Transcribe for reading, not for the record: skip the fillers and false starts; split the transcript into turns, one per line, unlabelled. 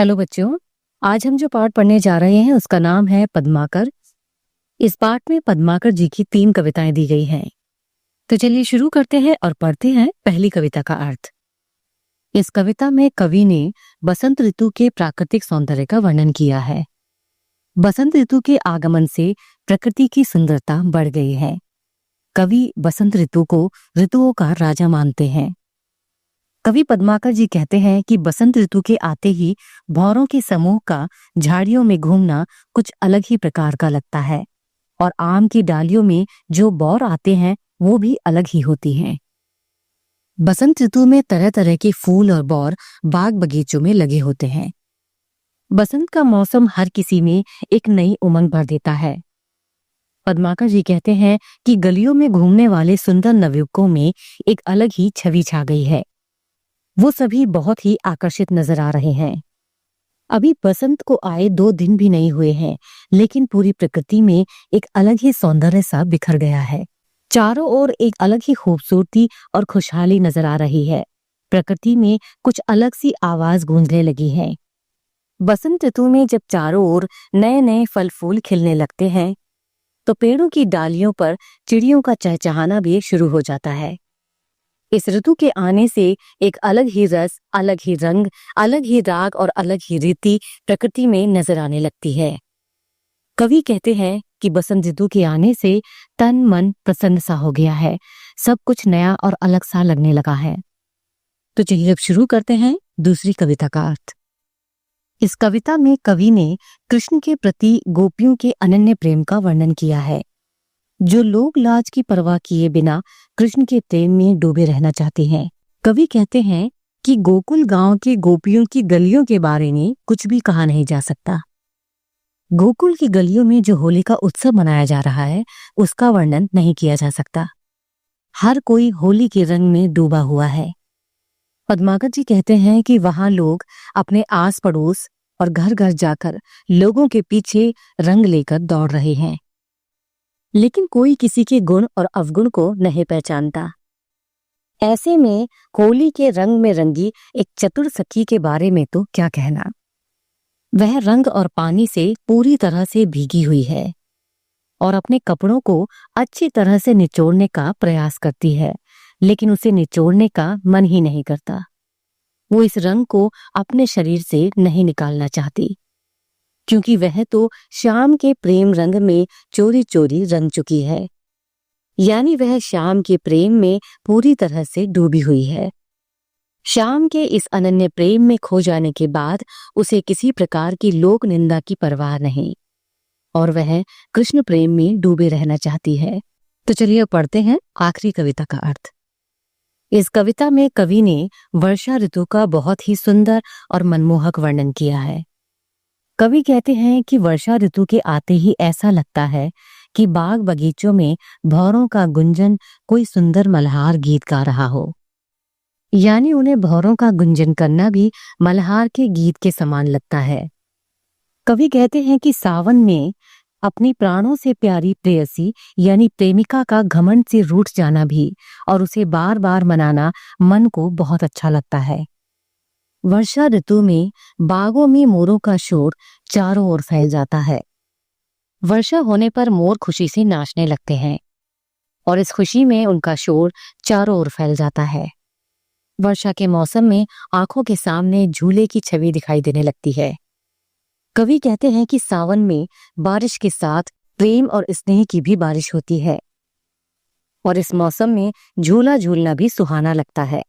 Hello बच्चों, आज हम जो पाठ पढ़ने जा रहे हैं उसका नाम है पद्माकर। इस पाठ में पद्माकर जी की 3 कविताएं दी गई हैं। तो चलिए शुरू करते हैं और पढ़ते हैं पहली कविता का अर्थ। इस कविता में कवि ने बसंत ऋतु के प्राकृतिक सौंदर्य का वर्णन किया है। बसंत ऋतु के आगमन से प्रकृति की सुंदरता बढ़ गई है। कवि बसंत ऋतु को ऋतुओं का राजा मानते हैं। कवि पद्माकर जी कहते हैं कि बसंत ऋतु के आते ही भौरों के समूह का झाड़ियों में घूमना कुछ अलग ही प्रकार का लगता है और आम की डालियों में जो बौर आते हैं वो भी अलग ही होती हैं। बसंत ऋतु में तरह तरह के फूल और बौर बाग बगीचों में लगे होते हैं। बसंत का मौसम हर किसी में एक नई उमंग भर देता है। पद्माकर जी कहते हैं कि गलियों में घूमने वाले सुंदर नवयुवकों में एक अलग ही छवि छा गई है। वो सभी बहुत ही आकर्षित नजर आ रहे हैं। अभी बसंत को आए 2 दिन भी नहीं हुए हैं, लेकिन पूरी प्रकृति में एक अलग ही सौंदर्य सा बिखर गया है। चारों ओर एक अलग ही खूबसूरती और खुशहाली नजर आ रही है। प्रकृति में कुछ अलग सी आवाज गूंजने लगी है। बसंत ऋतु में जब चारों ओर नए नए फल फूल खिलने लगते हैं, तो पेड़ों की डालियों पर चिड़ियों का चहचहाना भी शुरू हो जाता है। इस ऋतु के आने से एक अलग ही रस, अलग ही रंग, अलग ही राग और अलग ही रीति प्रकृति में नजर आने लगती है। कवि कहते हैं कि बसंत ऋतु के आने से तन मन प्रसन्न सा हो गया है। सब कुछ नया और अलग सा लगने लगा है। तो चलिए अब शुरू करते हैं दूसरी कविता का अर्थ। इस कविता में कवि ने कृष्ण के प्रति गोपियों के अनन्य प्रेम का वर्णन किया है, जो लोग लाज की परवाह किए बिना कृष्ण के प्रेम में डूबे रहना चाहते हैं। कवि कहते हैं कि गोकुल गांव के गोपियों की गलियों के बारे में कुछ भी कहा नहीं जा सकता। गोकुल की गलियों में जो होली का उत्सव मनाया जा रहा है उसका वर्णन नहीं किया जा सकता। हर कोई होली के रंग में डूबा हुआ है। पद्माकर जी कहते हैं कि वहां लोग अपने आस पड़ोस और घर घर जाकर लोगों के पीछे रंग लेकर दौड़ रहे हैं, लेकिन कोई किसी के गुण और अवगुण को नहीं पहचानता। ऐसे में होली के रंग में रंगी एक चतुर सखी के बारे में तो क्या कहना। वह रंग और पानी से पूरी तरह से भीगी हुई है और अपने कपड़ों को अच्छी तरह से निचोड़ने का प्रयास करती है, लेकिन उसे निचोड़ने का मन ही नहीं करता। वो इस रंग को अपने शरीर से नहीं निकालना चाहती, क्योंकि वह तो श्याम के प्रेम रंग में चोरी चोरी रंग चुकी है। यानी वह श्याम के प्रेम में पूरी तरह से डूबी हुई है। श्याम के इस अनन्य प्रेम में खो जाने के बाद उसे किसी प्रकार की लोक निंदा की परवाह नहीं और वह कृष्ण प्रेम में डूबे रहना चाहती है। तो चलिए पढ़ते हैं आखिरी कविता का अर्थ। इस कविता में कवि ने वर्षा ऋतु का बहुत ही सुंदर और मनमोहक वर्णन किया है। कवि कहते हैं कि वर्षा ऋतु के आते ही ऐसा लगता है कि बाग बगीचों में भौरों का गुंजन कोई सुंदर मल्हार गीत गा रहा हो। यानी उन्हें भौरों का गुंजन करना भी मल्हार के गीत के समान लगता है। कवि कहते हैं कि सावन में अपनी प्राणों से प्यारी प्रेयसी यानी प्रेमिका का घमंड से रूठ जाना भी और उसे बार बार मनाना मन को बहुत अच्छा लगता है। वर्षा ऋतु में बागों में मोरों का शोर चारों ओर फैल जाता है। वर्षा होने पर मोर खुशी से नाचने लगते हैं और इस खुशी में उनका शोर चारों ओर फैल जाता है। वर्षा के मौसम में आंखों के सामने झूले की छवि दिखाई देने लगती है। कवि कहते हैं कि सावन में बारिश के साथ प्रेम और स्नेह की भी बारिश होती है और इस मौसम में झूला झूलना भी सुहाना लगता है।